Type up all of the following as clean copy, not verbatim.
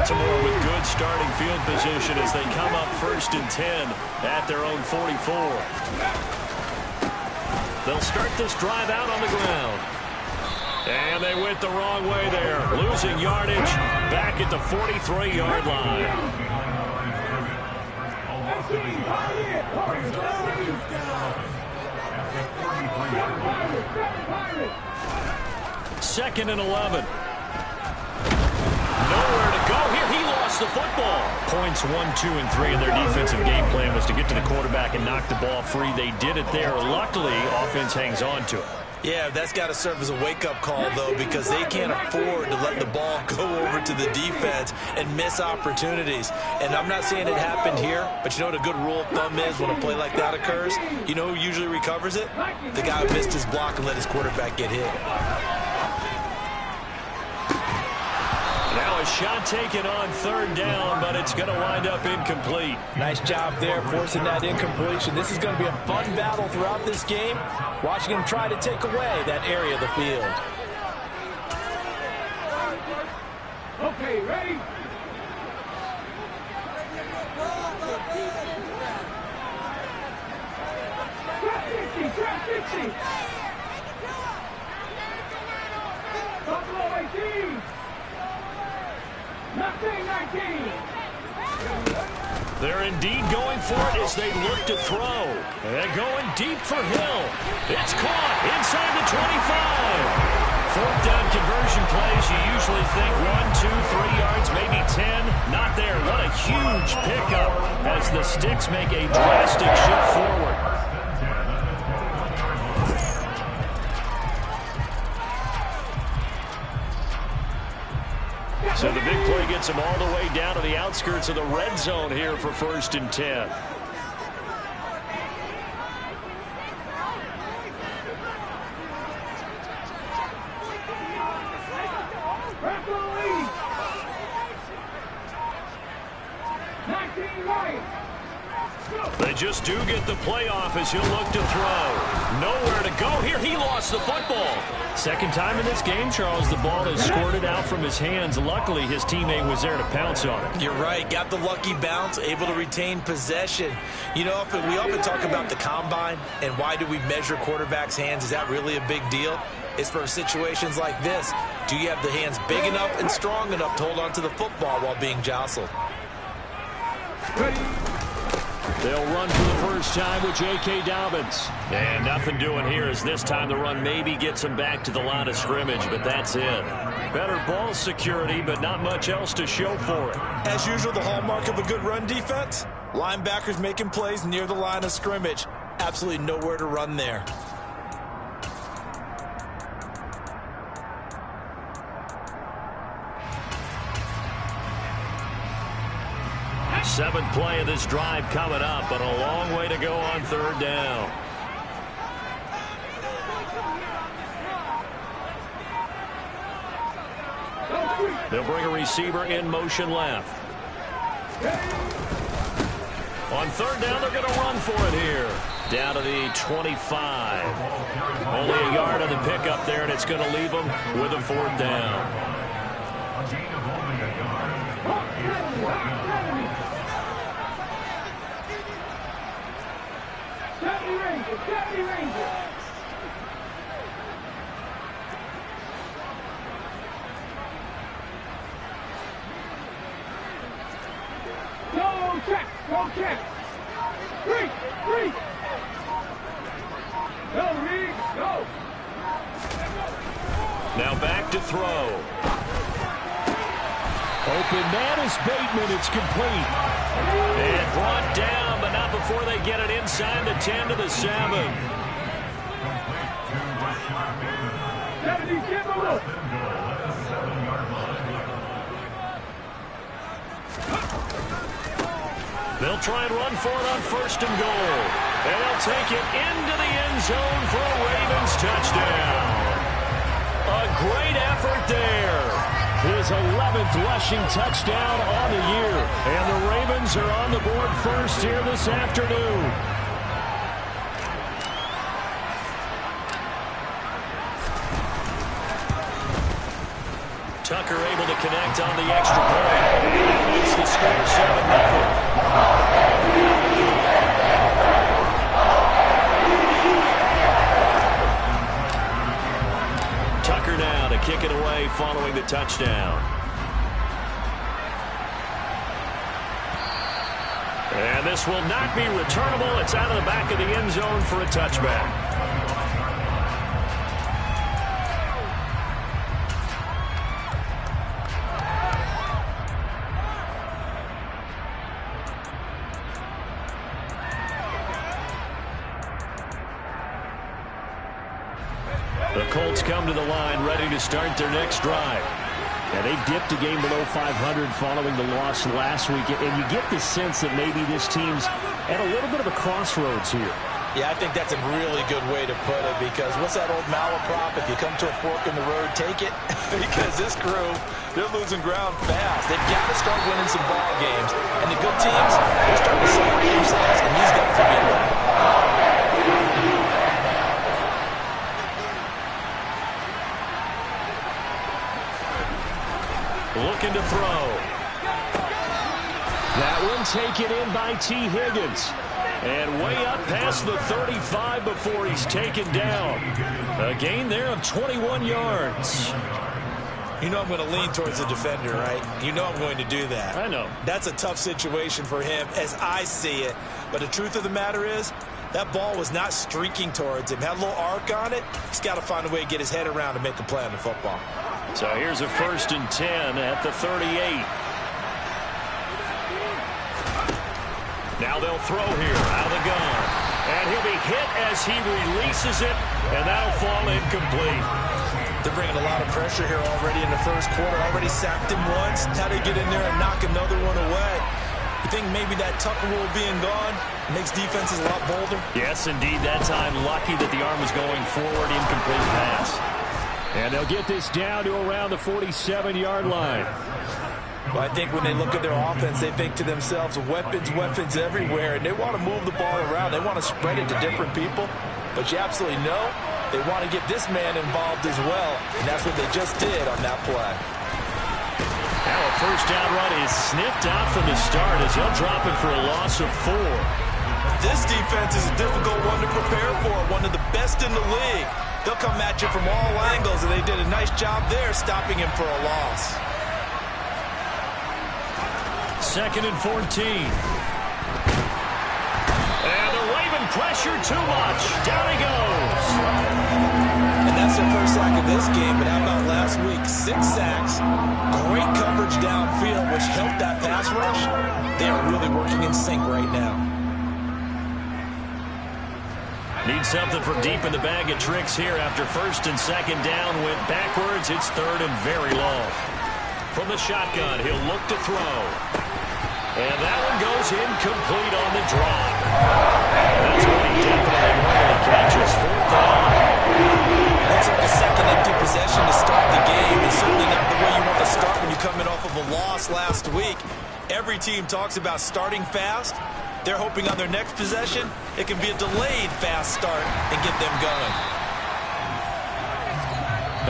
Baltimore with good starting field position as they come up 1st and 10 at their own 44. They'll start this drive out on the ground. And they went the wrong way there, losing yardage back at the 43-yard line. 2nd and 11. Nowhere to go here. He lost the football. Points 1, 2, and 3 in their defensive game plan was to get to the quarterback and knock the ball free. They did it there. Luckily, offense hangs on to it. Yeah, that's got to serve as a wake-up call, though, because they can't afford to let the ball go over to the defense and miss opportunities. And I'm not saying it happened here, but you know what a good rule of thumb is when a play like that occurs? You know who usually recovers it? The guy who missed his block and let his quarterback get hit. Now a shot taken on 3rd down, but it's going to wind up incomplete. Nice job there forcing that incompletion. This is going to be a fun battle throughout this game. Watching him try to take away that area of the field. Okay, ready? Trap 50. Buffalo 18. 19. They're indeed going for it as they look to throw. They're going deep for Hill. It's caught inside the 25. 4th down conversion plays, you usually think 1, 2, 3 yards, maybe 10. Not there. What a huge pickup as the Sticks make a drastic shift forward. So the big play gets him all the way down to the outskirts of the red zone here for 1st and 10. They just do get the playoff as he'll look to throw. Nowhere to go here. He lost the football. 2nd time in this game, Charles, the ball has squirted out from his hands. Luckily, his teammate was there to pounce on it. You're right. Got the lucky bounce, able to retain possession. You know, we often talk about the combine and why do we measure quarterbacks' hands. Is that really a big deal? It's for situations like this. Do you have the hands big enough and strong enough to hold on to the football while being jostled? They'll run for the first time with J.K. Dobbins. And nothing doing here as this time the run maybe gets him back to the line of scrimmage, but that's it. Better ball security, but not much else to show for it. As usual, the hallmark of a good run defense, linebackers making plays near the line of scrimmage. Absolutely nowhere to run there. Seventh play of this drive coming up, but a long way to go on 3rd down. They'll bring a receiver in motion left. On 3rd down, they're going to run for it here. Down to the 25. Only a yard on the pickup there, and it's going to leave them with a 4th down. Deputy Ranger. Go check. Go check. Three. Go, Reed. Go. Now back to throw. Open man is Bateman. It's complete. And brought down, but not before they get it inside the 10 to the 7. They'll try and run for it on 1st and goal. And they'll take it into the end zone for a Ravens touchdown. A great effort there. His 11th rushing touchdown on the year. And the Ravens are on the board first here this afternoon. Tucker able to connect on the extra point. And it's the score 7-0. Tucker now to kick it away following the touchdown. And this will not be returnable. It's out of the back of the end zone for a touchback. The Colts come to the line ready to start their next drive. Yeah, they dipped a game below 500 following the loss last week. And you get the sense that maybe this team's at a little bit of a crossroads here. Yeah, I think that's a really good way to put it, because what's that old malaprop? If you come to a fork in the road, take it. Because this crew, they're losing ground fast. They've got to start winning some ball games. And the good teams, they're starting to separate themselves, and these guys are being left. Looking to throw. That one taken in by T. Higgins. And way up past the 35 before he's taken down. A gain there of 21 yards. You know I'm going to lean towards the defender, right? You know I'm going to do that. I know. That's a tough situation for him as I see it. But the truth of the matter is, that ball was not streaking towards him. Had a little arc on it. He's got to find a way to get his head around and make a play on the football. So here's a 1st and 10 at the 38. Now they'll throw here out of the gun. And he'll be hit as he releases it, and that'll fall incomplete. They're bringing a lot of pressure here already in the first quarter. Already sacked him once. Now they get in there and knock another one away. You think maybe that Tucker rule being gone makes defenses a lot bolder? Yes, indeed. That time lucky that the arm was going forward. Incomplete pass. And they'll get this down to around the 47-yard line. Well, I think when they look at their offense, they think to themselves, weapons, weapons everywhere, and they want to move the ball around. They want to spread it to different people, but you absolutely know they want to get this man involved as well, and that's what they just did on that play. Now a 1st down run is sniffed out from the start as he'll drop it for a loss of 4. This defense is a difficult one to prepare for, one of the best in the league. They'll come at you from all angles, and they did a nice job there stopping him for a loss. 2nd and 14. And the Raven pressure too much. Down he goes. And that's their first sack of this game, but how about last week? 6 sacks, great coverage downfield, which helped that pass rush. They are really working in sync right now. Need something from deep in the bag of tricks here after 1st and 2nd down. Went backwards. It's 3rd and very long. From the shotgun, he'll look to throw. And that one goes incomplete on the drop. That's what he definitely wanted to catch his 4th down. Looks like a second empty possession to start the game. It's certainly not the way you want to start when you're coming off of a loss last week. Every team talks about starting fast. They're hoping on their next possession, it can be a delayed fast start and get them going.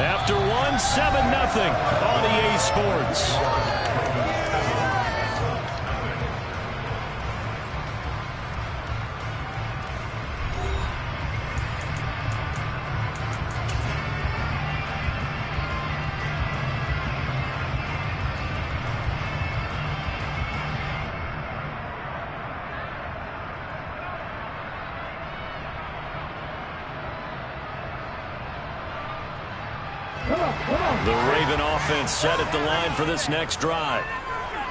After 7-0 on EA Sports. The Raven offense set at the line for this next drive.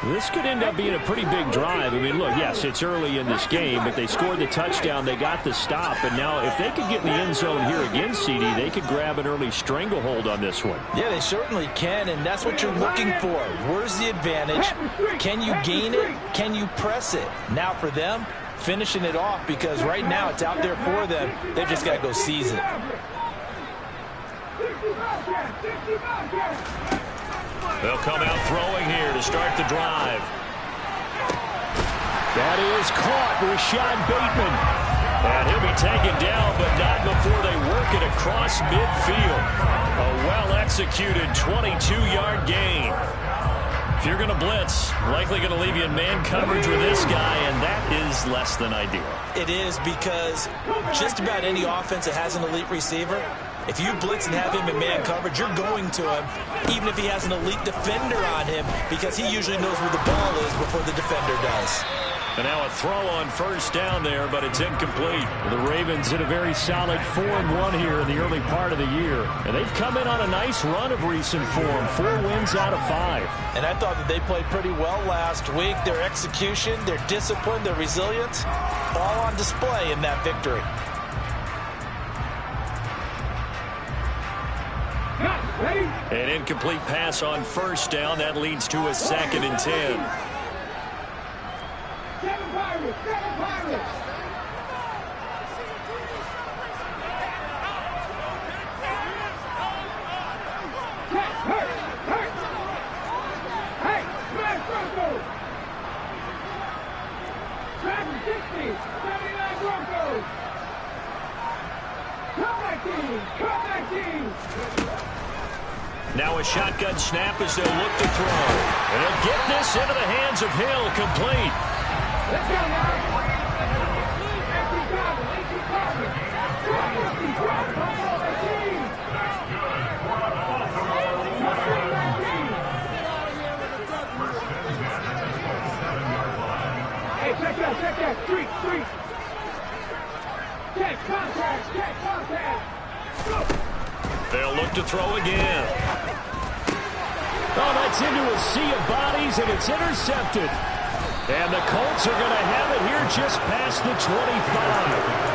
This could end up being a pretty big drive. I mean, look, yes, it's early in this game, but they scored the touchdown, they got the stop, and now if they could get in the end zone here again, CD, they could grab an early stranglehold on this one. Yeah, they certainly can, and that's what you're looking for. Where's the advantage? Can you gain it? Can you press it? Now for them, finishing it off, because right now it's out there for them. They've just got to go seize it. They'll come out throwing here to start the drive. That is caught. Rashad Bateman And he'll be taken down, but not before they work it across midfield. A well-executed 22-yard gain. If you're going to blitz, likely going to leave you in man coverage with this guy, and that is less than ideal. It is, because just about any offense that has an elite receiver, if you blitz and have him in man coverage, you're going to him, even if he has an elite defender on him, because he usually knows where the ball is before the defender does. And now a throw on first down there, but it's incomplete. The Ravens in a very solid 4-1 here in the early part of the year. And they've come in on a nice run of recent form. 4 wins out of 5. And I thought that they played pretty well last week. Their execution, their discipline, their resilience, all on display in that victory. An incomplete pass on first down. That leads to a 2nd and 10. Seven Pirates! Seven Pirates! Hey, smash Broncos! Track 60, 79 Broncos! Come back team! Come back team! Now a shotgun snap as they'll look to throw. And he'll get this into the hands of Hill, complete. Let's go, guys! Empty Goblin, empty Goblin! Drop, empty, drop! Come on, that team! Hey, check that! Street! Check contact! Go! They'll look to throw again. Oh, that's into a sea of bodies, and it's intercepted. And the Colts are going to have it here just past the 25.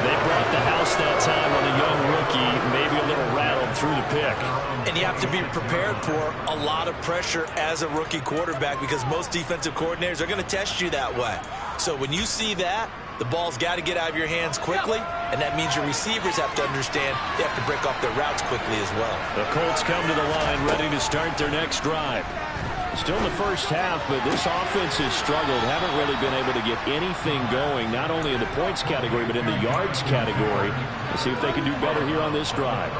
They brought the house that time on the young rookie, maybe a little rattled through the pick. And you have to be prepared for a lot of pressure as a rookie quarterback, because most defensive coordinators are going to test you that way. So when you see that, the ball's got to get out of your hands quickly, and that means your receivers have to understand they have to break off their routes quickly as well. The Colts come to the line ready to start their next drive. Still in the first half, but this offense has struggled. Haven't really been able to get anything going, not only in the points category, but in the yards category. Let's see if they can do better here on this drive.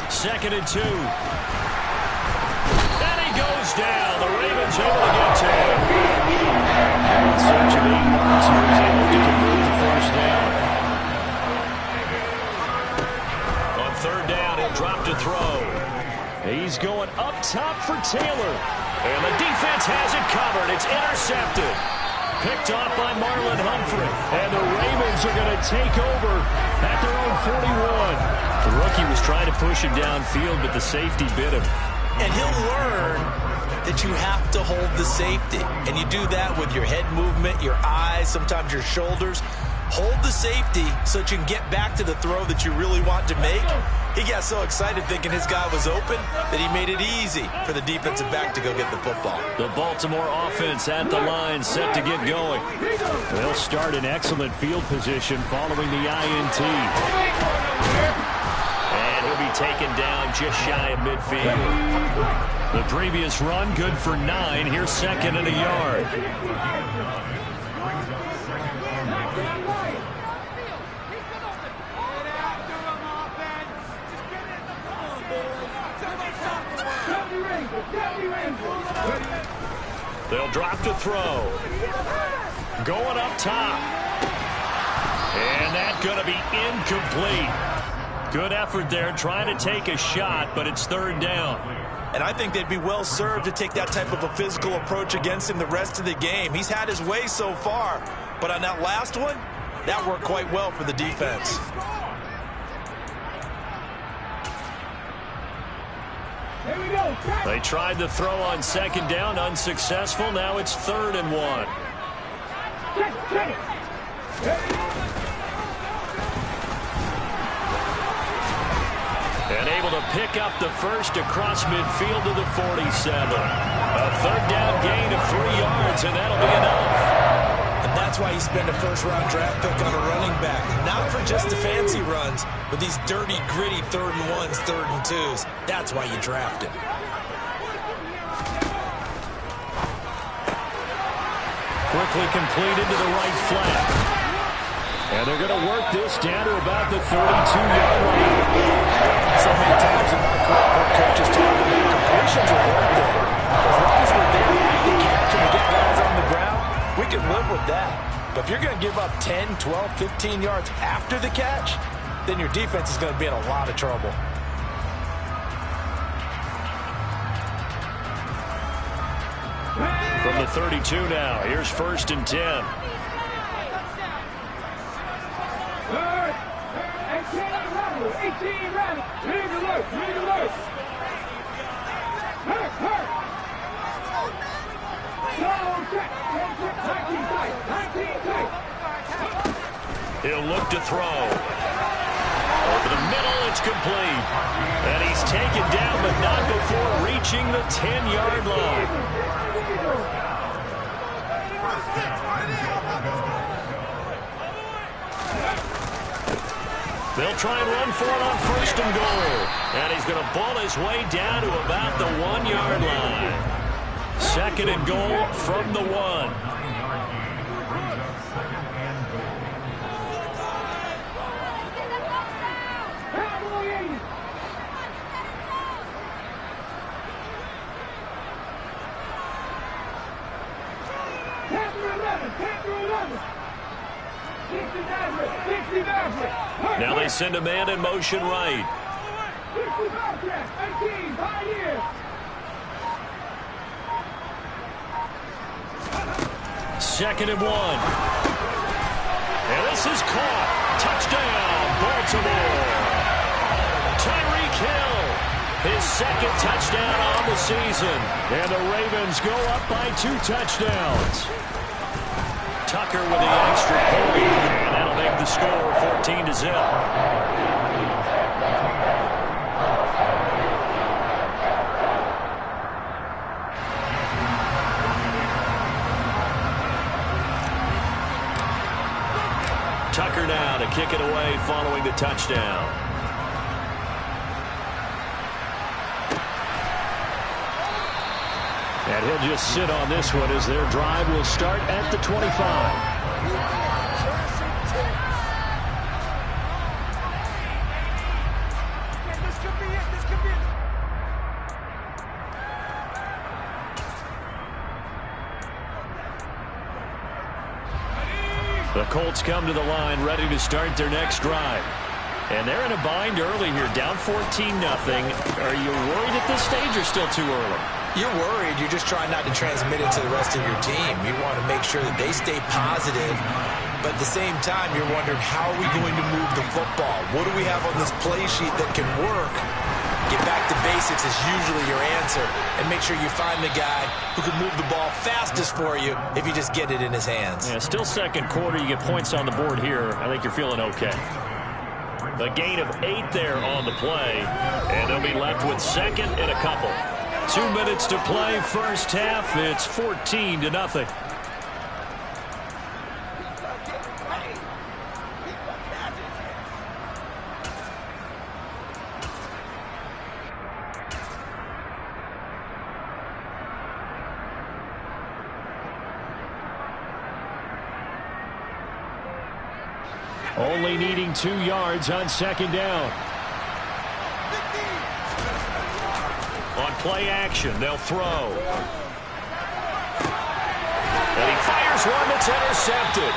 2nd and 2. And he goes down. The Ravens able to get to him. In search of 8 yards, he was able to convert the first down. Third down, he'll drop to throw. He's going up top for Taylor. And the defense has it covered. It's intercepted. Picked off by Marlon Humphrey. And the Ravens are going to take over at their own 41. The rookie was trying to push him downfield, but the safety bit him. And he'll learn that you have to hold the safety. And you do that with your head movement, your eyes, sometimes your shoulders. Hold the safety so that you can get back to the throw that you really want to make. He got so excited thinking his guy was open that he made it easy for the defensive back to go get the football. The Baltimore offense at the line, set to get going. They'll start in excellent field position following the INT. And he'll be taken down just shy of midfield. The previous run, good for 9. Here's 2nd and a yard. They'll drop to throw. Going up top. And that's going to be incomplete. Good effort there trying to take a shot, but it's 3rd down. And I think they'd be well served to take that type of a physical approach against him the rest of the game. He's had his way so far, but on that last one, that worked quite well for the defense. Here we go. They tried to throw on 2nd down, unsuccessful. Now it's 3rd and 1. Check. And able to pick up the first across midfield to the 47. A 3rd down gain of 3 yards, and that'll be enough. And that's why you spend a first-round draft pick on a running back. Not for just the fancy runs, but these dirty, gritty 3rd and 1s, 3rd and 2s. That's why you draft him. Quickly completed to the right flank. And they're going to work this down to about the 32-yard line. So many times in my career, coaches talk about completions are worth it. As long as we're there at the catch and we get guys on the ground, we can live with that. But if you're going to give up 10, 12, 15 yards after the catch, then your defense is going to be in a lot of trouble. From the 32 now, here's 1st and 10. Third, 18 rattle. Lead alert. Hurt. Slow check. 19 tight. He'll look to throw. Over the middle, it's complete. And he's taken down, but not before reaching the 10-yard line. They'll try and run for it on 1st and goal. And he's going to ball his way down to about the 1-yard line. 2nd and goal from the 1. Now they send a man in motion right. 2nd and 1. And this is caught. Touchdown, Baltimore. Tyreek Hill, his 2nd touchdown on the season. And the Ravens go up by 2 touchdowns. Tucker with the extra point, and that'll make the score 14-0. Tucker now to kick it away following the touchdown. And he'll just sit on this one as their drive will start at the 25. The Colts come to the line ready to start their next drive. And they're in a bind early here, down 14-0. Are you worried at this stage or still too early? You're worried. You're just trying not to transmit it to the rest of your team. You want to make sure that they stay positive. But at the same time, you're wondering, how are we going to move the football? What do we have on this play sheet that can work? Get back to basics is usually your answer. And make sure you find the guy who can move the ball fastest for you if you just get it in his hands. Yeah, still 2nd quarter. You get points on the board here. I think you're feeling okay. A gain of 8 there on the play. And they'll be left with 2nd and a couple. 2 minutes to play, first half. It's 14-0. Only needing 2 yards on 2nd down. On play action, they'll throw. And he fires one that's intercepted.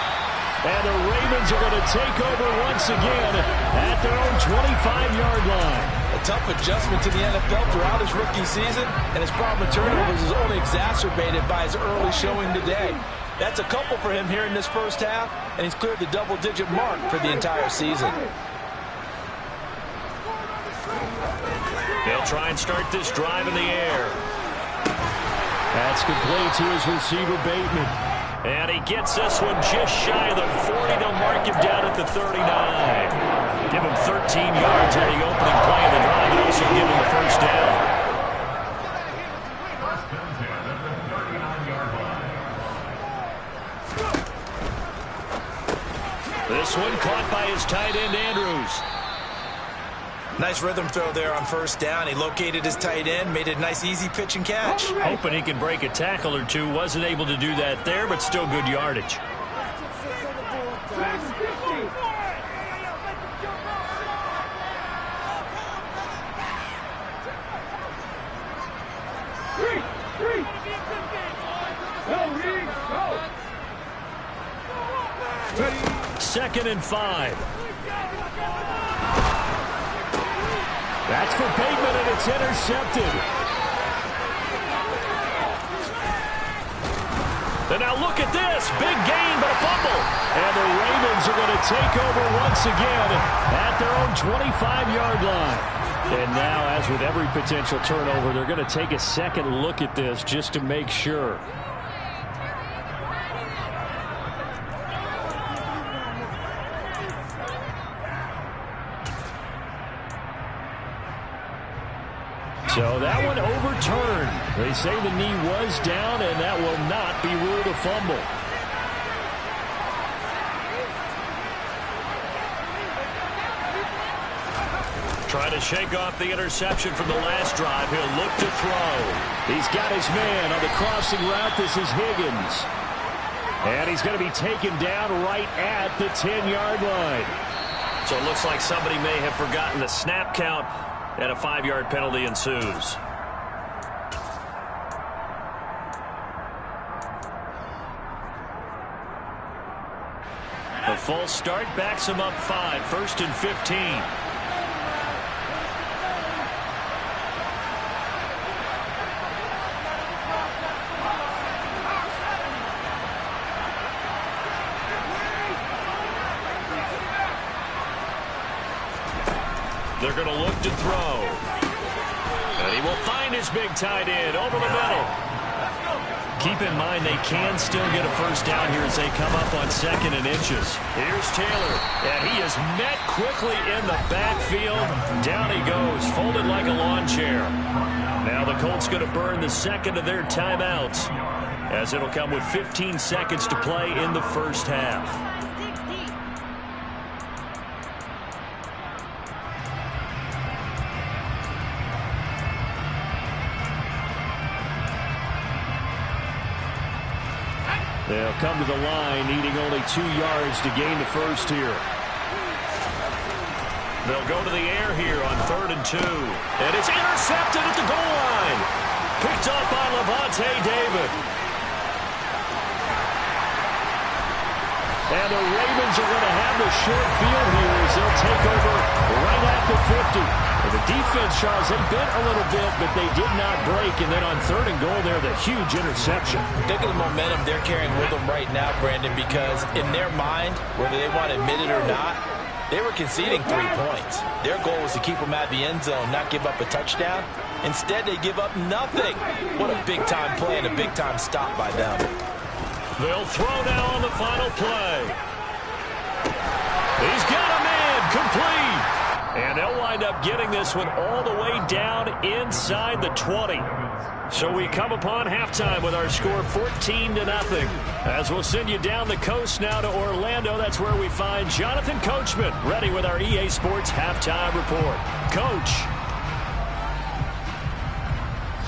And the Ravens are going to take over once again at their own 25-yard line. A tough adjustment to the NFL throughout his rookie season, and his problem with turnovers is only exacerbated by his early showing today. That's a couple for him here in this first half, and he's cleared the double-digit mark for the entire season. They'll try and start this drive in the air. That's complete to his receiver, Bateman. And he gets this one just shy of the 40. They'll mark him down at the 39. Give him 13 yards on the opening play of the drive and also give him the first down. This one caught by his tight end, Andrews. Nice rhythm throw there on first down. He located his tight end, made it a nice easy pitch and catch. Hoping he can break a tackle or two. Wasn't able to do that there, but still good yardage. Second and 5. That's for Bateman, and it's intercepted. And now look at this. Big gain, but a fumble. And the Ravens are going to take over once again at their own 25-yard line. And now, as with every potential turnover, they're going to take a second look at this just to make sure. So that one overturned. They say the knee was down, and that will not be ruled a fumble. Trying to shake off the interception from the last drive. He'll look to throw. He's got his man on the crossing route. This is Higgins. And he's going to be taken down right at the 10-yard line. So it looks like somebody may have forgotten the snap count, and a 5-yard penalty ensues. A false start backs him up 5. 1st and 15. They're going to look to throw. And he will find his big tight end over the middle. Keep in mind they can still get a first down here as they come up on 2nd and inches. Here's Taylor. And he is met quickly in the backfield. Down he goes, folded like a lawn chair. Now the Colts going to burn the second of their timeouts, as it'll come with 15 seconds to play in the first half. They'll come to the line, needing only 2 yards to gain the first here. They'll go to the air here on 3rd and 2. And it's intercepted at the goal line. Picked up by Lavonte David. And the Ravens are going to have the short field here as they'll take over right at the 50. And the defense, Charles, they bent a little bit, but they did not break. And then on 3rd and goal there, the huge interception. Think of the momentum they're carrying with them right now, Brandon, because in their mind, whether they want to admit it or not, they were conceding 3 points. Their goal was to keep them out of the end zone, not give up a touchdown. Instead, they give up nothing. What a big-time play and a big-time stop by them. They'll throw now on the final play. He's got a man, complete. And they'll wind up getting this one all the way down inside the 20. So we come upon halftime with our score 14-0. As we'll send you down the coast now to Orlando. That's where we find Jonathan Coachman ready with our EA Sports halftime report. Coach.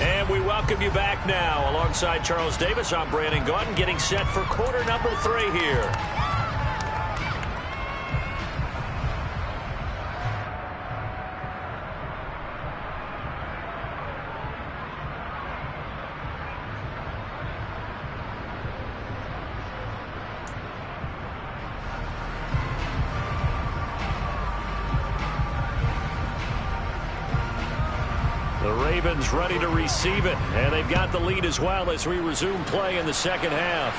And we welcome you back now. Alongside Charles Davis, I'm Brandon Gaudin, getting set for quarter number 3 here. The Ravens ready to receive it, and they've got the lead as well as we resume play in the second half.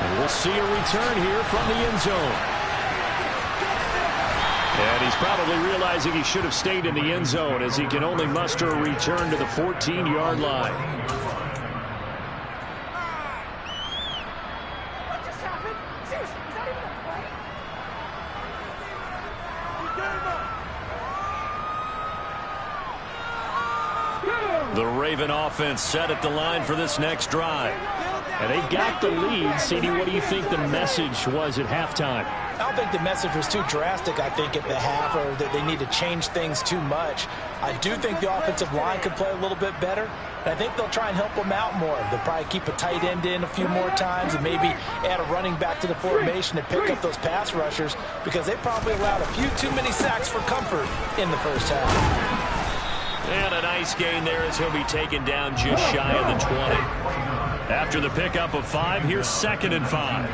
And we'll see a return here from the end zone. And he's probably realizing he should have stayed in the end zone as he can only muster a return to the 14-yard line. The Raven offense set at the line for this next drive. And they got the lead. CD, what do you think the message was at halftime? I don't think the message was too drastic, I think, at the half, or that they need to change things too much. I do think the offensive line could play a little bit better, and I think they'll try and help them out more. They'll probably keep a tight end in a few more times and maybe add a running back to the formation to pick up those pass rushers, because they probably allowed a few too many sacks for comfort in the first half. And a nice gain there as he'll be taken down just shy of the 20. After the pickup of 5, here's 2nd and 5.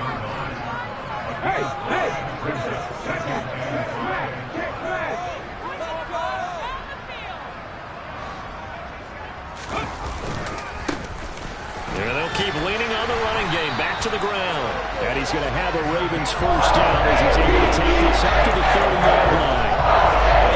And they'll keep leaning on the running game. Back to the ground. And he's going to have a Ravens first down as he's able to take this up to the 30-yard line.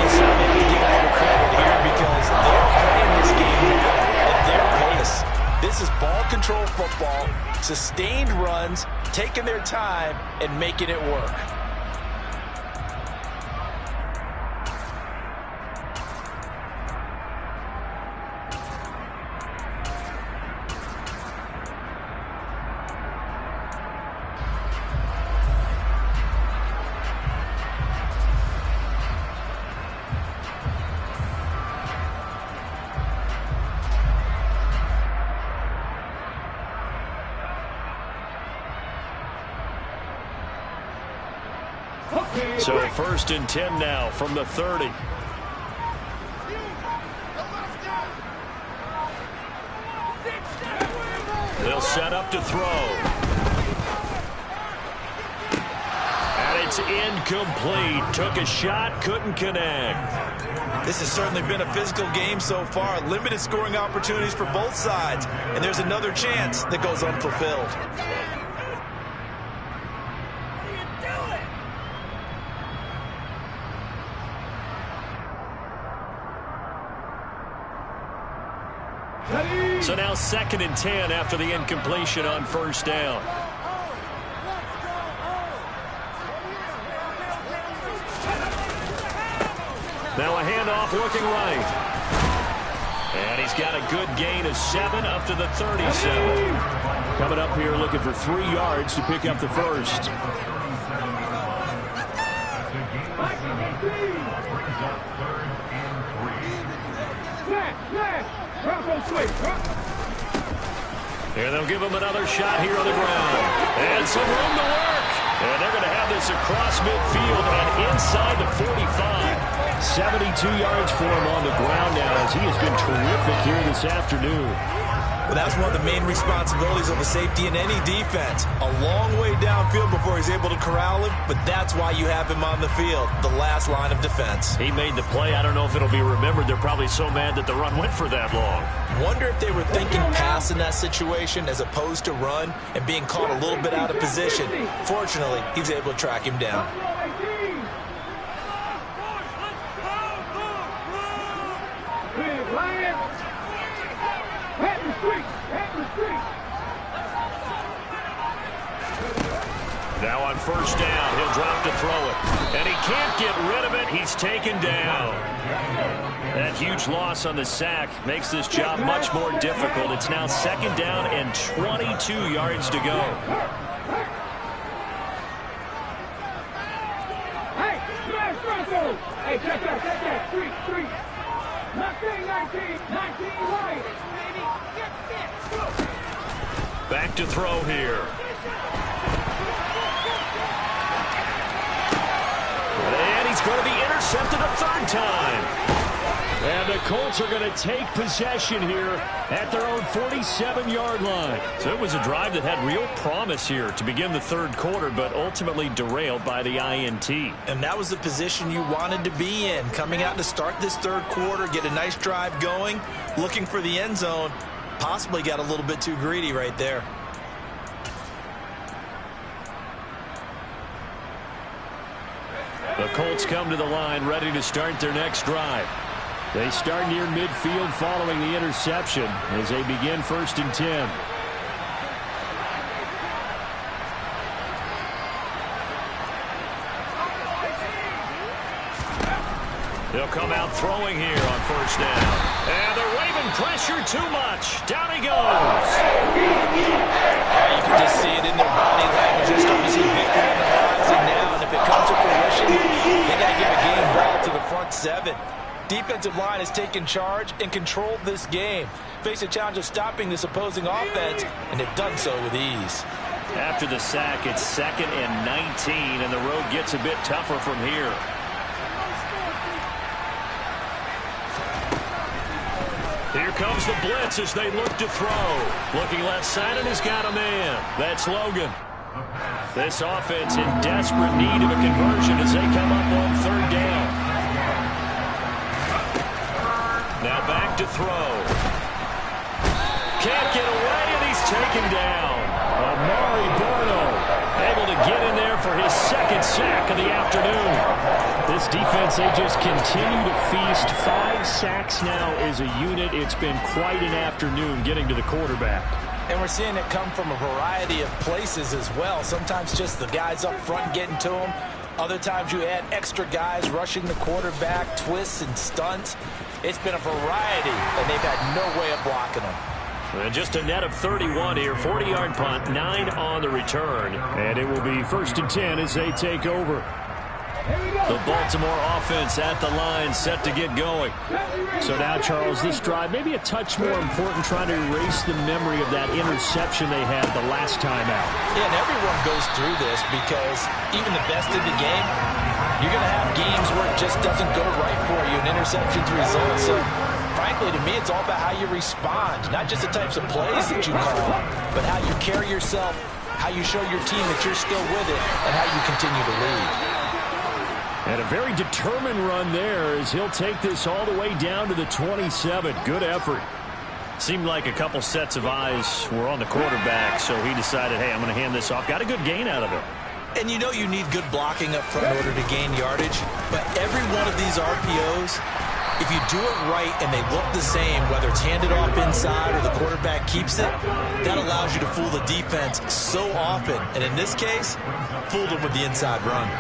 He's able to get all the credit here because they're playing this game now at their pace. This is ball control football, sustained runs, taking their time, and making it work. So 1st and 10 now from the 30. They'll set up to throw. And it's incomplete. Took a shot, couldn't connect. This has certainly been a physical game so far. Limited scoring opportunities for both sides. And there's another chance that goes unfulfilled. So now 2nd and 10 after the incompletion on 1st down. Now a handoff looking right. And he's got a good gain of 7 up to the 37. Coming up here looking for 3 yards to pick up the first. And they'll give him another shot here on the ground. And some room to work. And they're going to have this across midfield and inside the 45. 72 yards for him on the ground now as he has been terrific here this afternoon. Well, that's one of the main responsibilities of a safety in any defense. A long way downfield before he's able to corral him, but that's why you have him on the field, the last line of defense. He made the play. I don't know if it'll be remembered. They're probably so mad that the run went for that long. Wonder if they were thinking pass in that situation as opposed to run and being caught a little bit out of position. Fortunately, he's able to track him down. Now on 1st down, he'll drop to throw it. And he can't get rid of it. He's taken down. That huge loss on the sack makes this job much more difficult. It's now 2nd down and 22 yards to go. Hey, smash Russell! Hey, check that, street. 19, right. Back to throw here. And he's going to be intercepted a 3rd time. And the Colts are going to take possession here at their own 47-yard line. So it was a drive that had real promise here to begin the 3rd quarter, but ultimately derailed by the INT. And that was the position you wanted to be in. Coming out to start this 3rd quarter, get a nice drive going, looking for the end zone. Possibly got a little bit too greedy right there. The Colts come to the line ready to start their next drive. They start near midfield following the interception as they begin 1st and 10. They'll come out throwing here on 1st down. And the Raven pressure too much. Down he goes. You can just see it in their body language. They're starting to see victory on the horizon now. And if it comes to fruition, they got to give a game ball to the front seven. Defensive line has taken charge and controlled this game. Face a challenge of stopping this opposing offense, and they've done so with ease. After the sack, it's 2nd and 19, and the road gets a bit tougher from here. Here comes the blitz as they look to throw. Looking left side, and he's got a man. That's Logan. This offense in desperate need of a conversion as they come up on 3rd down. Now back to throw. Can't get away, and he's taken down. Amari Barno able to get in there for his 2nd sack of the afternoon. This defense, they just continue to feast. 5 sacks now as a unit. It's been quite an afternoon getting to the quarterback. And we're seeing it come from a variety of places as well. Sometimes just the guys up front getting to him. Other times you add extra guys rushing the quarterback, twists and stunts. It's been a variety, and they've had no way of blocking them. And just a net of 31 here. 40-yard punt, 9 on the return. And it will be 1st and 10 as they take over. The Baltimore offense at the line, set to get going. So now, Charles, this drive maybe a touch more important, trying to erase the memory of that interception they had the last time out. Yeah, and everyone goes through this because even the best in the game, you're going to have games where it just doesn't go right for you, and interceptions result. So, frankly, to me, it's all about how you respond, not just the types of plays that you call, but how you carry yourself, how you show your team that you're still with it, and how you continue to lead. And a very determined run there as he'll take this all the way down to the 27. Good effort. Seemed like a couple sets of eyes were on the quarterback, so he decided, hey, I'm going to hand this off. Got a good gain out of it. And you know you need good blocking up front in order to gain yardage, but every one of these RPOs, if you do it right and they look the same, whether it's handed off inside or the quarterback keeps it, that allows you to fool the defense so often. And in this case, fooled them with the inside run.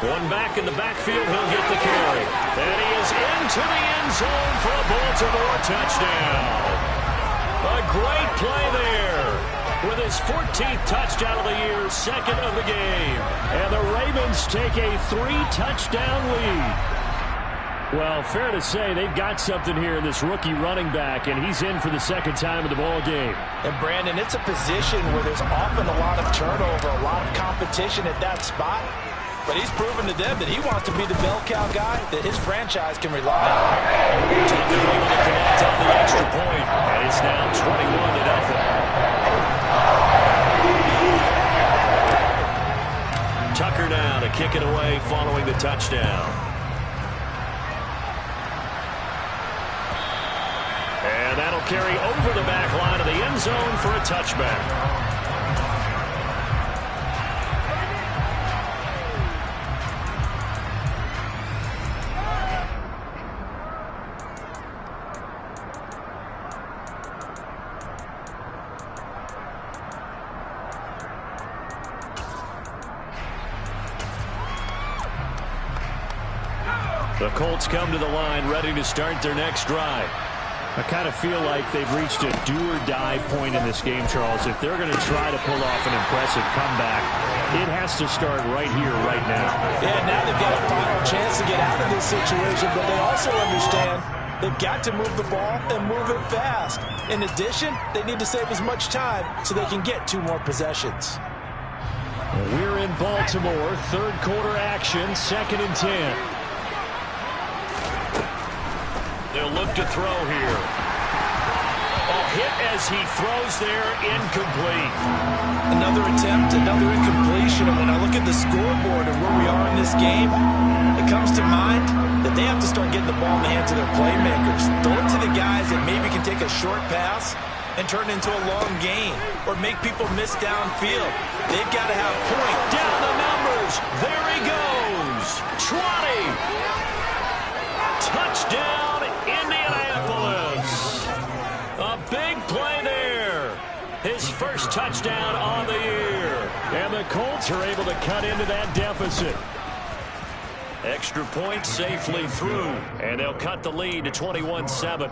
One back in the backfield, he'll get the carry. And he is into the end zone for a Baltimore touchdown. A great play there with his 14th touchdown of the year, 2nd of the game. And the Ravens take a 3-touchdown lead. Well, fair to say they've got something here in this rookie running back, and he's in for the 2nd time of the ball game. And, Brandon, it's a position where there's often a lot of turnover, a lot of competition at that spot. But he's proven to them that he wants to be the bell cow guy that his franchise can rely on. Tucker able to connect on the extra point, and it's now 21-0. Tucker now to kick it away following the touchdown. And that'll carry over the back line of the end zone for a touchback. The Colts come to the line ready to start their next drive. I kind of feel like they've reached a do-or-die point in this game, Charles. If they're going to try to pull off an impressive comeback, it has to start right here, right now. Yeah, now they've got a final chance to get out of this situation, but they also understand they've got to move the ball and move it fast. In addition, they need to save as much time so they can get 2 more possessions. We're in Baltimore, 3rd quarter action, 2nd and 10. They'll look to throw here. A hit as he throws there, incomplete. Another attempt, another incompletion. And when I look at the scoreboard and where we are in this game, it comes to mind that they have to start getting the ball in the hands of their playmakers. Throw it to the guys that maybe can take a short pass and turn it into a long gain or make people miss downfield. They've got to have point. Down the numbers. There he goes. 20. Touchdown, Indianapolis. A big play there. His first touchdown on the year. And the Colts Ravens are able to cut into that deficit. Extra point safely through, and they'll cut the lead to 21-7.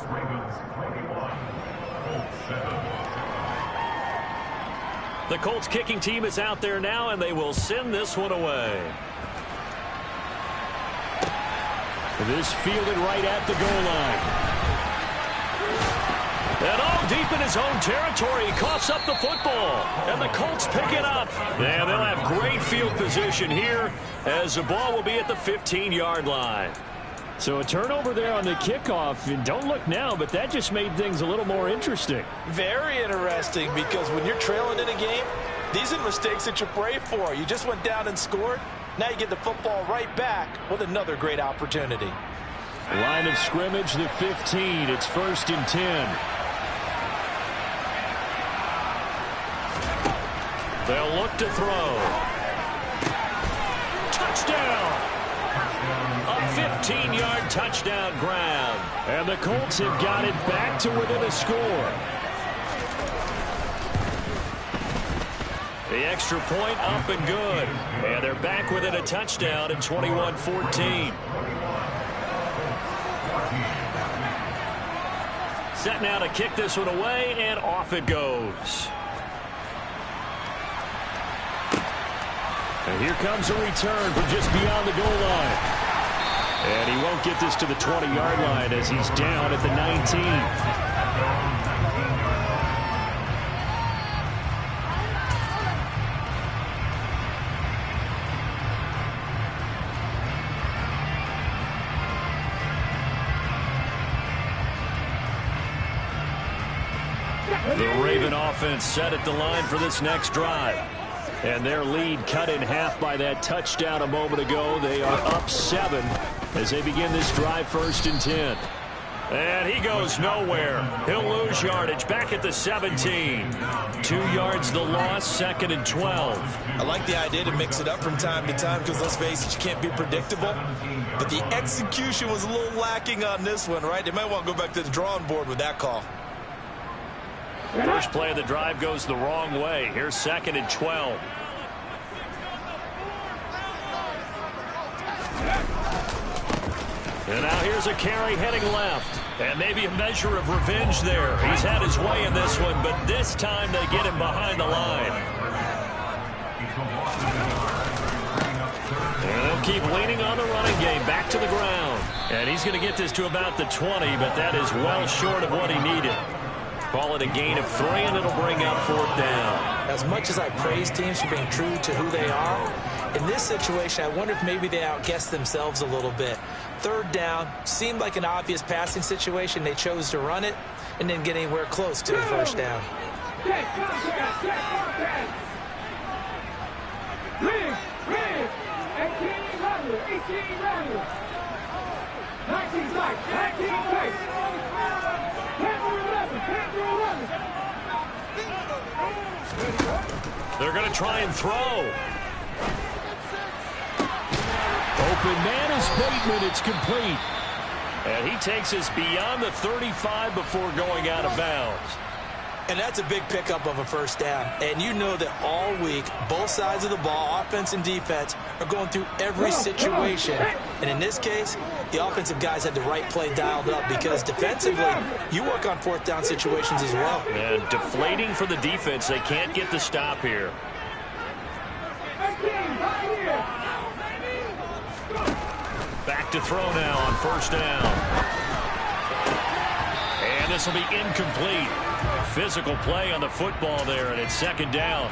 The Colts kicking team is out there now, and they will send this one away. This fielded right at the goal line. And all deep in his own territory, he coughs up the football. And the Colts pick it up. And they'll have great field position here as the ball will be at the 15-yard line. So a turnover there on the kickoff. And don't look now, but that just made things a little more interesting. Very interesting, because when you're trailing in a game, these are mistakes that you pray for. You just went down and scored. Now you get the football right back with another great opportunity. Line of scrimmage, the 15. It's 1st and 10. They'll look to throw. Touchdown! A 15-yard touchdown grab. And the Colts have got it back to within a score. The extra point up and good. And they're back within a touchdown at 21-14. Set now to kick this one away, and off it goes. And here comes a return from just beyond the goal line. And he won't get this to the 20-yard line as he's down at the 19. The Raven offense set at the line for this next drive. And their lead cut in half by that touchdown a moment ago. They are up 7 as they begin this drive, 1st and 10. And he goes nowhere. He'll lose yardage back at the 17. 2 yards the loss, 2nd and 12. I like the idea to mix it up from time to time because, let's face it, you can't be predictable. But the execution was a little lacking on this one, right? They might want to go back to the drawing board with that call. First play of the drive goes the wrong way. Here's 2nd and 12. And now here's a carry heading left. And maybe a measure of revenge there. He's had his way in this one, but this time they get him behind the line. And they'll keep leaning on the running game back to the ground. And he's going to get this to about the 20, but that is well short of what he needed. Call it a gain of 3, and it'll bring up 4th down. As much as I praise teams for being true to who they are, in this situation, I wonder if maybe they outguessed themselves a little bit. 3rd down seemed like an obvious passing situation. They chose to run it and didn't get anywhere close to the 1st down. They're going to try and throw. Open man is Bateman. It's complete. And he takes us beyond the 35 before going out of bounds. And that's a big pickup of a 1st down. And you know that all week, both sides of the ball, offense and defense, are going through every situation. And in this case, the offensive guys had the right play dialed up because defensively, you work on 4th down situations as well. And deflating for the defense. They can't get the stop here. Back to throw now on 1st down. And this will be incomplete. Physical play on the football there, and it's 2nd down.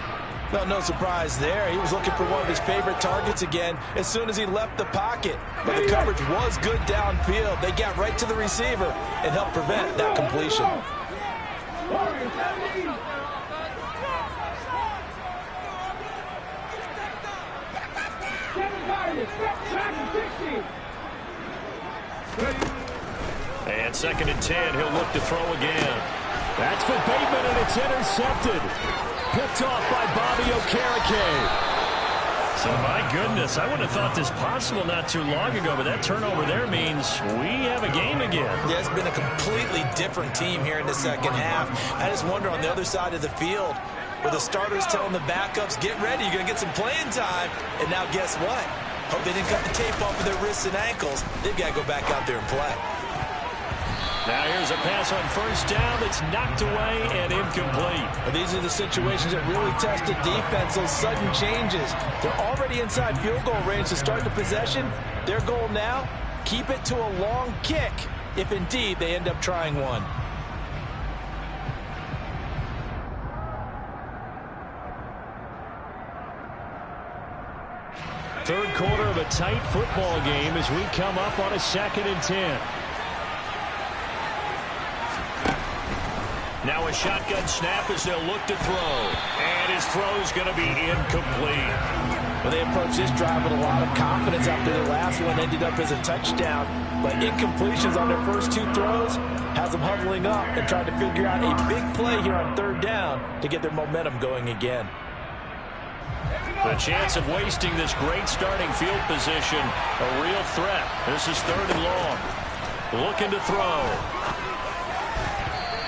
Well, no surprise there. He was looking for one of his favorite targets again as soon as he left the pocket. But the coverage was good downfield. They got right to the receiver and helped prevent that completion. And 2nd and 10, he'll look to throw again. That's for Bateman, and it's intercepted. Picked off by Bobby Okereke. So, my goodness, I wouldn't have thought this possible not too long ago, but that turnover there means we have a game again. Yeah, it's been a completely different team here in the 2nd half. I just wonder on the other side of the field, where the starter's telling the backups, get ready, you're going to get some playing time. And now guess what? Hope they didn't cut the tape off of their wrists and ankles. They've got to go back out there and play. Now here's a pass on first down that's knocked away and incomplete. Well, these are the situations that really test the defense, those sudden changes. They're already inside field goal range to start the possession. Their goal now, keep it to a long kick, if indeed they end up trying one. Third quarter of a tight football game as we come up on a 2nd and 10. Now a shotgun snap as they'll look to throw. And his throw's going to be incomplete. Well, they approached this drive with a lot of confidence after the last one ended up as a touchdown. But incompletions on their first 2 throws has them huddling up and trying to figure out a big play here on 3rd down to get their momentum going again. The chance of wasting this great starting field position, a real threat. This is 3rd and long. Looking to throw.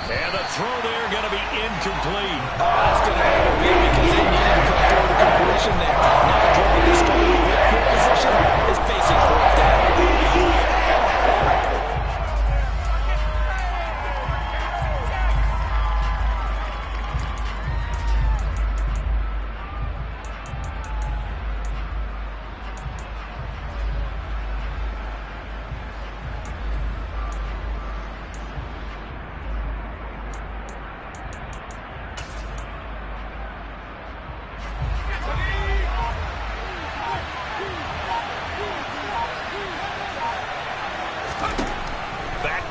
And the throw there going to be incomplete. That's going to have to be because they needed to come through the completion there. Now drawing the starting field position is facing 4th down.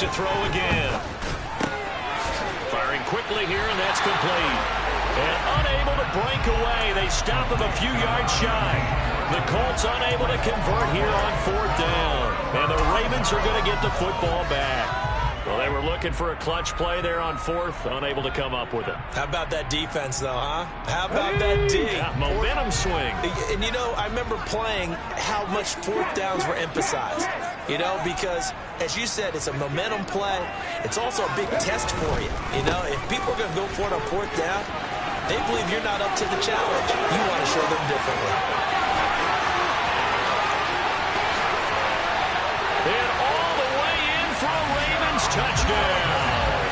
To throw again. Firing quickly here, and that's complete. And unable to break away. They stop him a few yards shy. The Colts unable to convert here on 4th down. And the Ravens are going to get the football back. Well, they were looking for a clutch play there on 4th, unable to come up with it. How about that defense, though, huh? How about that D? Yeah, momentum swing. And, you know, I remember playing how much 4th downs were emphasized. You know, because, as you said, it's a momentum play. It's also a big test for you. You know, if people are going to go for it on 4th down, they believe you're not up to the challenge. You want to show them differently. And all the way in for a Ravens touchdown.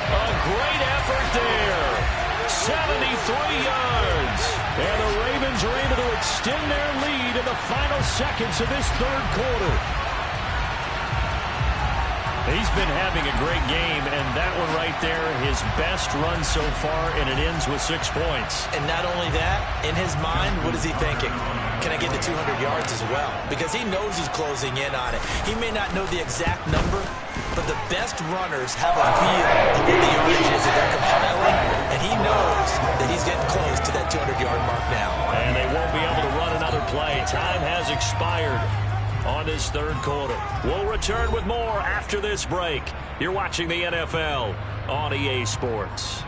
A great effort there. 73 yards. And the Ravens are able to extend their lead in the final seconds of this 3rd quarter. He's been having a great game, and that one right there, his best run so far, and it ends with 6 points. And not only that, in his mind, what is he thinking? Can I get to 200 yards as well? Because he knows he's closing in on it. He may not know the exact number, but the best runners have a feel of what the yardage is that they're compiling, and he knows that he's getting close to that 200-yard mark now. And they won't be able to run another play. Time has expired on this 3rd quarter. We'll return with more after this break. You're watching the NFL on EA Sports.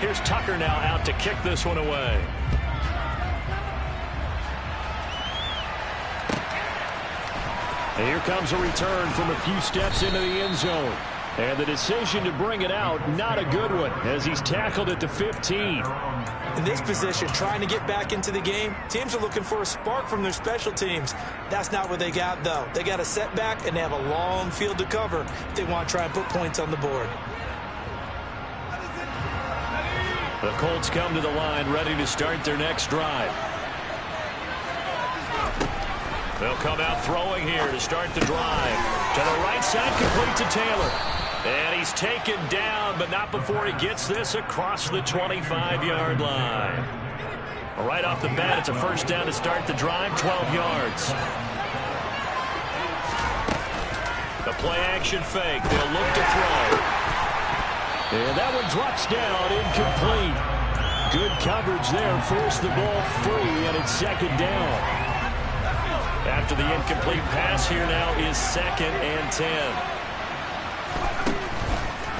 Here's Tucker now out to kick this one away. And here comes a return from a few steps into the end zone. And the decision to bring it out, not a good one, as he's tackled at the 15. In this position, trying to get back into the game, teams are looking for a spark from their special teams. That's not what they got, though. They got a setback, and they have a long field to cover if they want to try and put points on the board. The Colts come to the line, ready to start their next drive. They'll come out throwing here to start the drive. To the right side, complete to Taylor. And he's taken down, but not before he gets this across the 25-yard line. Right off the bat, it's a 1st down to start the drive, 12 yards. The play-action fake. They'll look to throw. And that one drops down, incomplete. Good coverage there, forced the ball free, and it's 2nd down. After the incomplete pass, here now is 2nd and 10.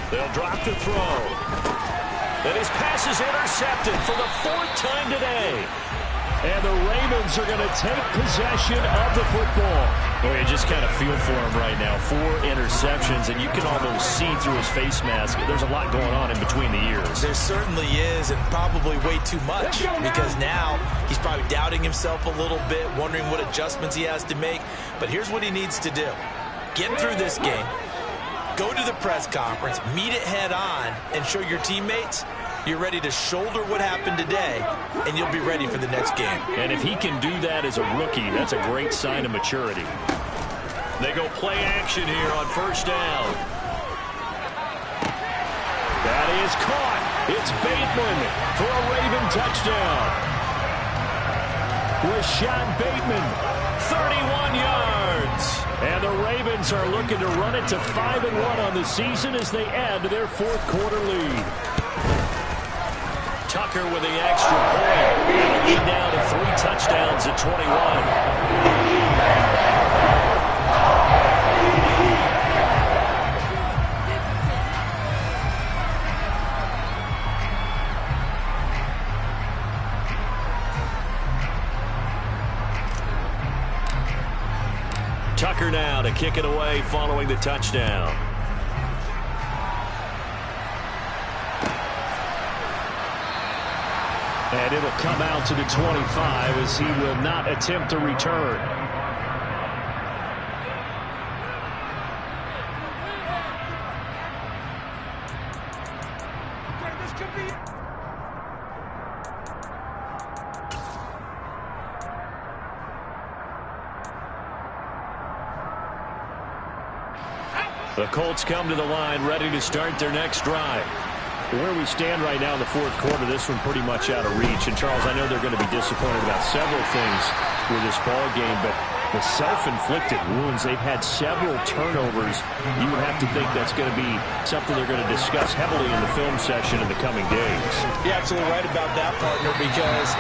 They'll drop the throw. And his pass is intercepted for the 4th time today. And the Ravens are going to take possession of the football. Oh, you just kind of feel for him right now. 4 interceptions, and you can almost see through his face mask. There's a lot going on in between the ears. There certainly is, and probably way too much, because now he's probably doubting himself a little bit, wondering what adjustments he has to make. But here's what he needs to do. Get through this game, go to the press conference, meet it head on, and show your teammates you're ready to shoulder what happened today, and you'll be ready for the next game. And if he can do that as a rookie, that's a great sign of maturity. They go play action here on first down. That is caught. It's Bateman for a Raven touchdown. Rashad Bateman, 31 yards. And the Ravens are looking to run it to 5-1 on the season as they add to their 4th quarter lead. Tucker with the extra point. And the lead now to 3 touchdowns at 21. Tucker now to kick it away following the touchdown. And it'll come out to the 25 as he will not attempt to return. The Colts come to the line, ready to start their next drive. Where we stand right now in the 4th quarter, this one pretty much out of reach. And, Charles, I know they're going to be disappointed about several things with this ball game, but the self-inflicted wounds, they've had several turnovers. You would have to think that's going to be something they're going to discuss heavily in the film session in the coming days. You're absolutely right about that, partner, because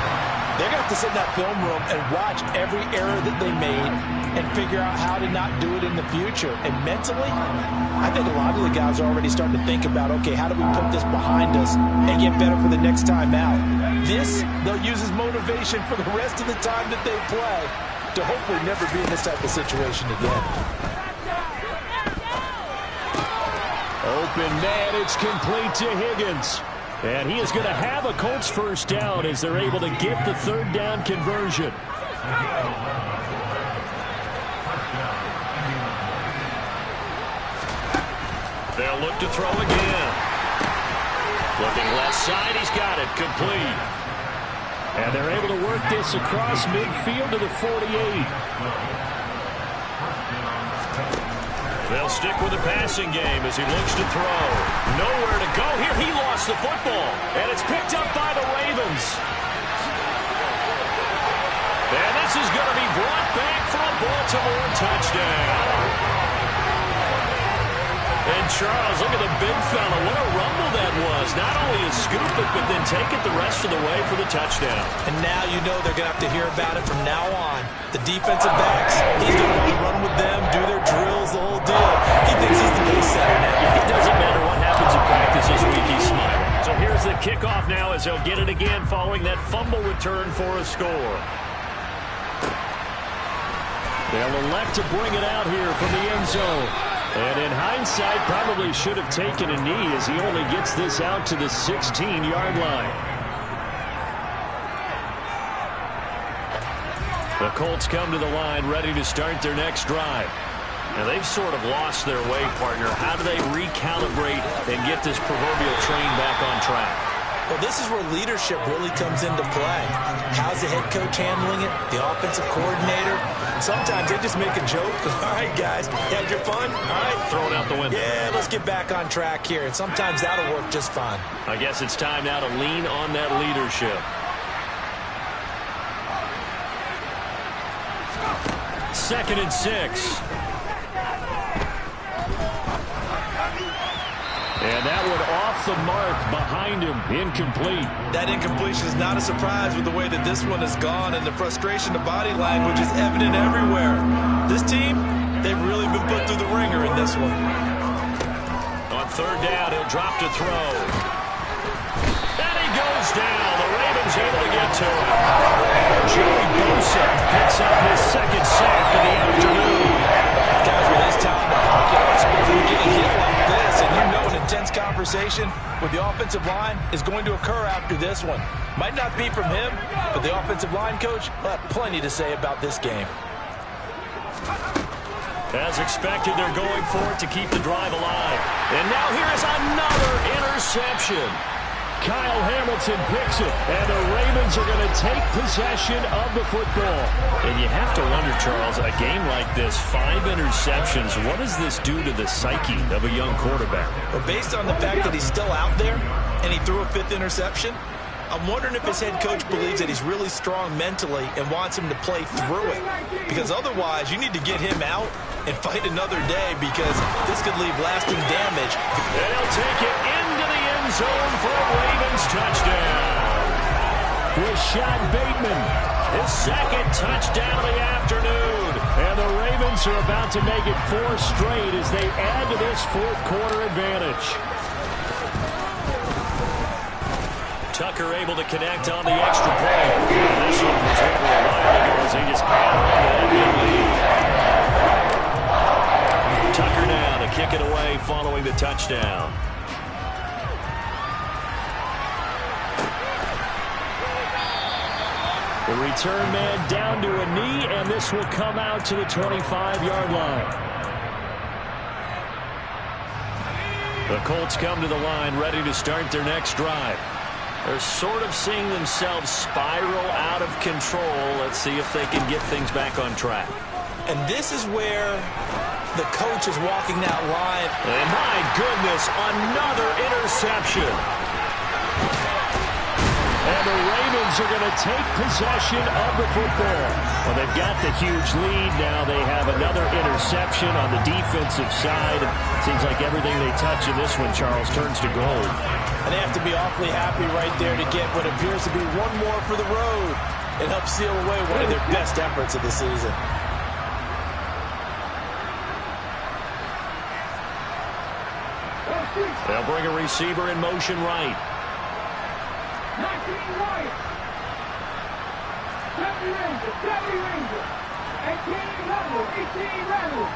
they're going to have to sit in that film room and watch every error that they made and figure out how to not do it in the future. And mentally, I think a lot of the guys are already starting to think about, okay, how do we put this behind us and get better for the next time out? This, they'll use as motivation for the rest of the time that they play to hopefully never be in this type of situation again. Open man, it's complete to Higgins. And he is going to have a Colts first down as they're able to get the 3rd down conversion. They'll look to throw again. Looking left side, he's got it, complete. And they're able to work this across midfield to the 48. They'll stick with the passing game as he looks to throw. Nowhere to go here. He lost the football. And it's picked up by the Ravens. And this is going to be brought back for a Baltimore touchdown. And Charles, look at the big fella. What a rumble that was. Not only a scoop it, but then take it the rest of the way for the touchdown. And now you know they're going to have to hear about it from now on. The defensive backs, he's going to want to run with them, do their drills, the whole deal. He thinks he's the pace setter now. It doesn't matter what happens in practice this week, he's smiling. So here's the kickoff now as they'll get it again following that fumble return for a score. They'll elect to bring it out here from the end zone. And in hindsight, probably should have taken a knee as he only gets this out to the 16-yard line. The Colts come to the line ready to start their next drive. Now, they've sort of lost their way, partner. How do they recalibrate and get this proverbial train back on track? Well, this is where leadership really comes into play. How's the head coach handling it? The offensive coordinator? Sometimes they just make a joke. All right, guys, you had your fun? All right. Throw it out the window. Yeah, let's get back on track here. And sometimes that'll work just fine. I guess it's time now to lean on that leadership. Second and 6. And that one off the mark behind him, incomplete. That incompletion is not a surprise with the way that this one has gone, and the frustration, the body language is evident everywhere. This team, they've really been put through the ringer in this one. On 3rd down, he'll drop to throw. And he goes down. The Ravens able to get to him. conversation with the offensive line is going to occur after this one. Might not be from him, but the offensive line coach will have plenty to say about this game. As expected, they're going for it to keep the drive alive. And now here is another interception. Kyle Hamilton picks it, and the Ravens are going to take possession of the football. And you have to wonder, Charles, a game like this, 5 interceptions, what does this do to the psyche of a young quarterback? Well, based on the fact that he's still out there and he threw a 5th interception, I'm wondering if his head coach believes that he's really strong mentally and wants him to play through it. Because otherwise, you need to get him out and fight another day, because this could leave lasting damage. And he'll take it into the end zone for a Ravens touchdown. Rashad Bateman, his 2nd touchdown of the afternoon. And the Ravens are about to make it 4 straight as they add to this 4th quarter advantage. Tucker able to connect on the extra point. This one was over a while ago as he just got on that lead. Tucker now to kick it away following the touchdown. The return man down to a knee, and this will come out to the 25-yard line. The Colts come to the line ready to start their next drive. They're sort of seeing themselves spiral out of control. Let's see if they can get things back on track. And this is where the coach is walking that line. And my goodness, another interception. And the Ravens are going to take possession of the football. Well, they've got the huge lead. Now they have another interception on the defensive side. It seems like everything they touch in this one, Charles, turns to gold. And they have to be awfully happy right there to get what appears to be one more for the road. It helps seal away one of their best efforts of the season. They'll bring a receiver in motion right. 19 Wyatt. 70 Ranger. 18 Randall. 18 Randall.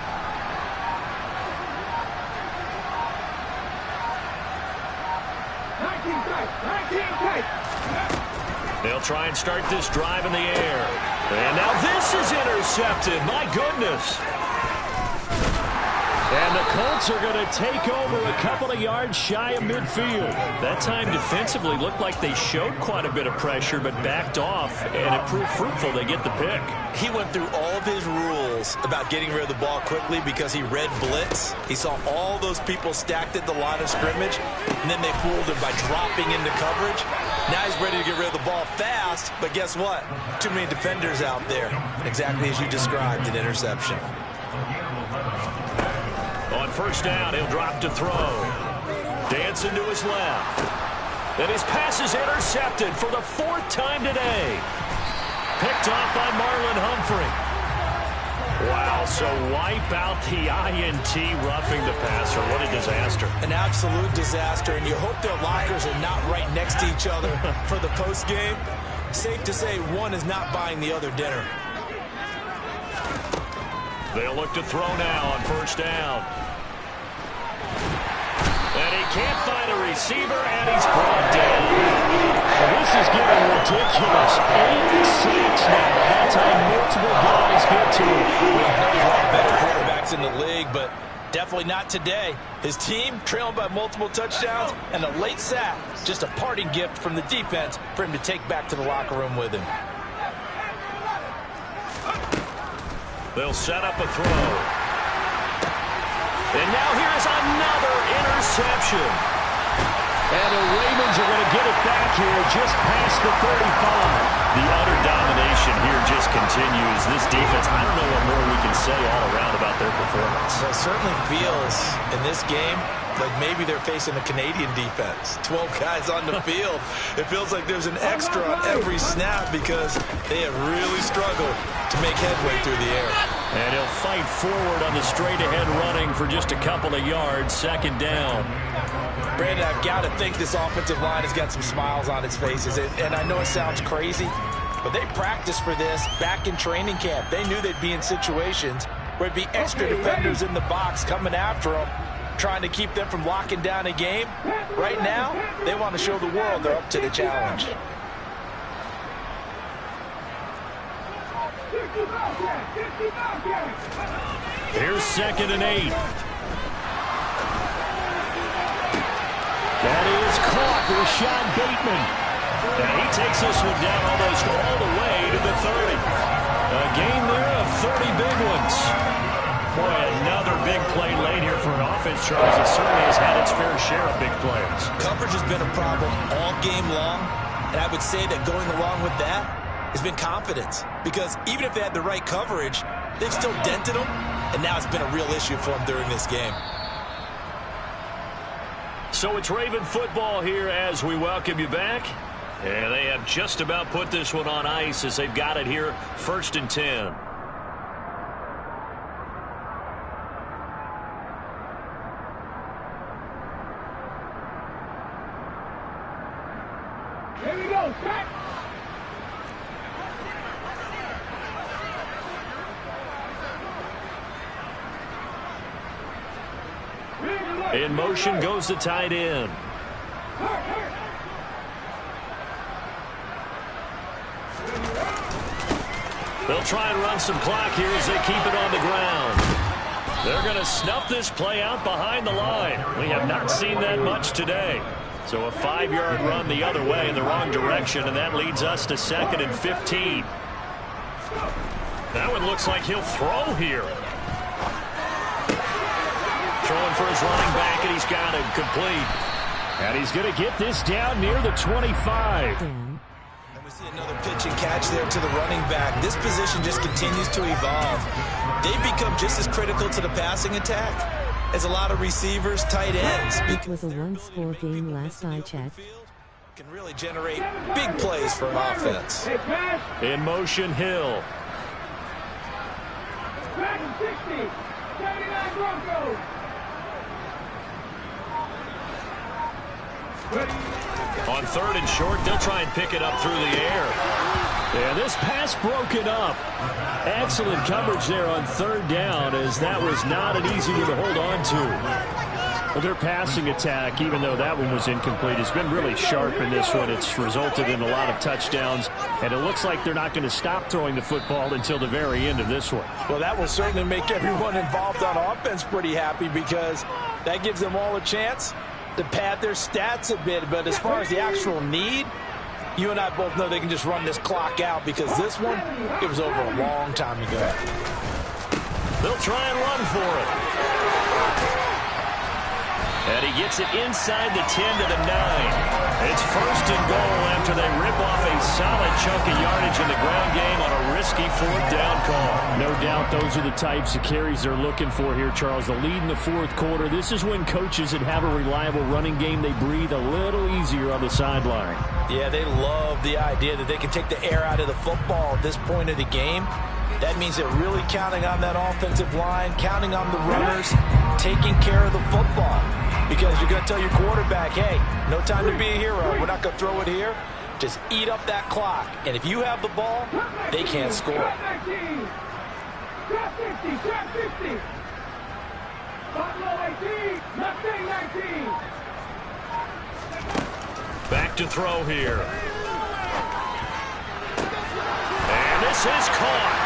They'll try and start this drive in the air. And now this is intercepted. My goodness. And the Colts are going to take over a couple of yards shy of midfield. That time defensively looked like they showed quite a bit of pressure but backed off, and it proved fruitful. They get the pick. He went through all of his rules about getting rid of the ball quickly because he read blitz. He saw all those people stacked at the line of scrimmage, and then they fooled him by dropping into coverage. Now he's ready to get rid of the ball fast, but guess what? Too many defenders out there. Exactly as you described, an interception. On first down, he'll drop to throw. Dancing to his left. And his pass is intercepted for the 4th time today. Picked off by Marlon Humphrey. Wow, so wipe out the INT, roughing the passer. What a disaster. An absolute disaster, and you hope their lockers are not right next to each other for the postgame. Safe to say one is not buying the other dinner. They'll look to throw now on first down. And he can't find a receiver, and he's brought down. Well, this is getting ridiculous. 8 sacks now. That time multiple guys get to him. There's a lot of better quarterbacks in the league, but definitely not today. His team trailing by multiple touchdowns, and a late sack. Just a parting gift from the defense for him to take back to the locker room with him. They'll set up a throw. And now here's another interception. And the Ravens are going to get it back here just past the 35. The utter domination here just continues. This defense, I don't know what more we can say all around about their performance. Well, it certainly feels in this game like maybe they're facing the Canadian defense. 12 guys on the field. It feels like there's an extra on every snap because they have really struggled to make headway through the air. And he'll fight forward on the straight-ahead running for just a couple of yards. 2nd down. Brandon, I've got to think this offensive line has got some smiles on its faces. And I know it sounds crazy, but they practiced for this back in training camp. They knew they'd be in situations where it'd be extra defenders in the box coming after them, trying to keep them from locking down a game. Right now, they want to show the world they're up to the challenge. Here's 2nd and 8. That is caught. Rashad Bateman. And he takes this one down almost all the way to the 30. A game there of 30 big ones. Boy, another big play late here for an offense, Charles. It certainly has had its fair share of big plays. Coverage has been a problem all game long, and I would say that going along with that has been confidence. Because even if they had the right coverage, they've still dented them, and now it's been a real issue for them during this game. So it's Raven football here as we welcome you back. And they have just about put this one on ice as they've got it here, 1st and 10. Here we go, set. In motion goes the tight end. They'll try and run some clock here as they keep it on the ground. They're going to snuff this play out behind the line. We have not seen that much today. So a 5-yard run the other way in the wrong direction, and that leads us to 2nd and 15. That one looks like he'll throw here. Throwing for his running back, and he's got it complete. And he's going to get this down near the 25. And we see another pitch and catch there to the running back. This position just continues to evolve. They become just as critical to the passing attack as a lot of receivers, tight ends. It was a one-score game last I checked. Can really generate big plays for an offense. In motion, Hill. Back 60. 79 Broncos. On 3rd and short, they'll try and pick it up through the air. Yeah, this pass broken up. Excellent coverage there on 3rd down, as that was not an easy one to hold on to. Well, their passing attack, even though that one was incomplete, has been really sharp in this one. It's resulted in a lot of touchdowns, and it looks like they're not going to stop throwing the football until the very end of this one. Well, that will certainly make everyone involved on offense pretty happy, because that gives them all a chance to pad their stats a bit. But as far as the actual need, you and I both know they can just run this clock out, because this one, it was over a long time ago. They'll try and run for it. And he gets it inside the 10 to the 9. It's 1st and goal after they rip off a solid chunk of yardage in the ground game on a risky 4th down call. No doubt those are the types of carries they're looking for here, Charles. The lead in the 4th quarter. This is when coaches that have a reliable running game, they breathe a little easier on the sideline. Yeah, they love the idea that they can take the air out of the football at this point of the game. That means they're really counting on that offensive line, counting on the runners, taking care of the football. Because you're going to tell your quarterback, hey, no time to be a hero. We're not going to throw it here. Just eat up that clock. And if you have the ball, they can't score. Trap 19. Trap 50. Trap 50. Buffalo 18. Mustang 19. Back to throw here. And this is caught.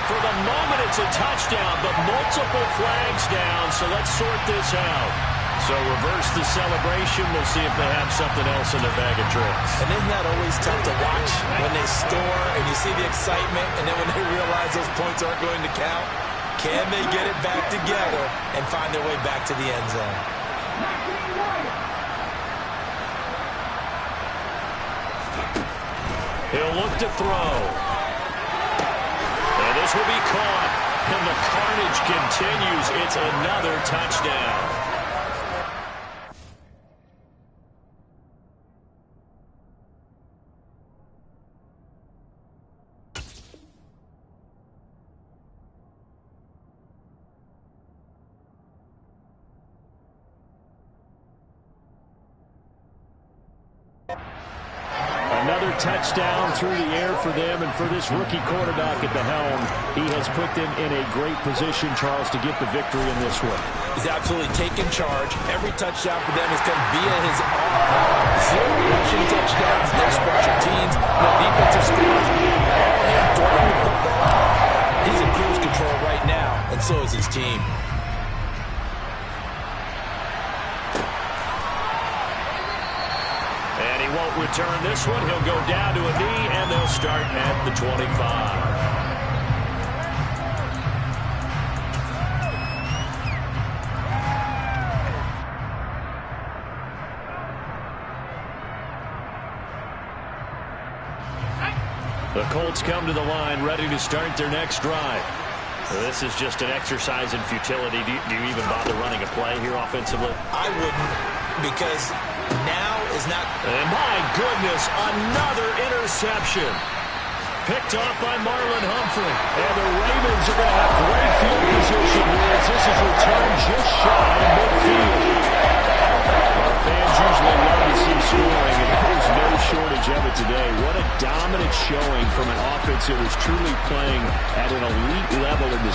For the moment, it's a touchdown, but multiple flags down, so let's sort this out. So reverse the celebration. We'll see if they have something else in their bag of tricks. And isn't that always tough to watch when they score and you see the excitement, and then when they realize those points aren't going to count? Can they get it back together and find their way back to the end zone? He'll look to throw. And this will be caught. And the carnage continues. It's another touchdown. Another touchdown through the air for them, and for this rookie quarterback at the helm, he has put them in a great position, Charles, to get the victory in this one. He's absolutely taken charge. Every touchdown for them has come via his arm. 0 rushing touchdowns, no special teams, no defensive scores. All him throwing the football. He's in cruise control right now, and so is his team. And he won't return this one. He'll go down to a knee, and they'll start at the 25. The Colts come to the line, ready to start their next drive. This is just an exercise in futility. Do you even bother running a play here offensively? I wouldn't, because now is not... And my goodness, another interception. Picked off by Marlon Humphrey. And the Ravens are going to have great field position here as this is returned just shy of midfield. Fans usually love to see scoring, and there's no shortage of it today. What a dominant showing from an offense that was truly playing at an elite level in this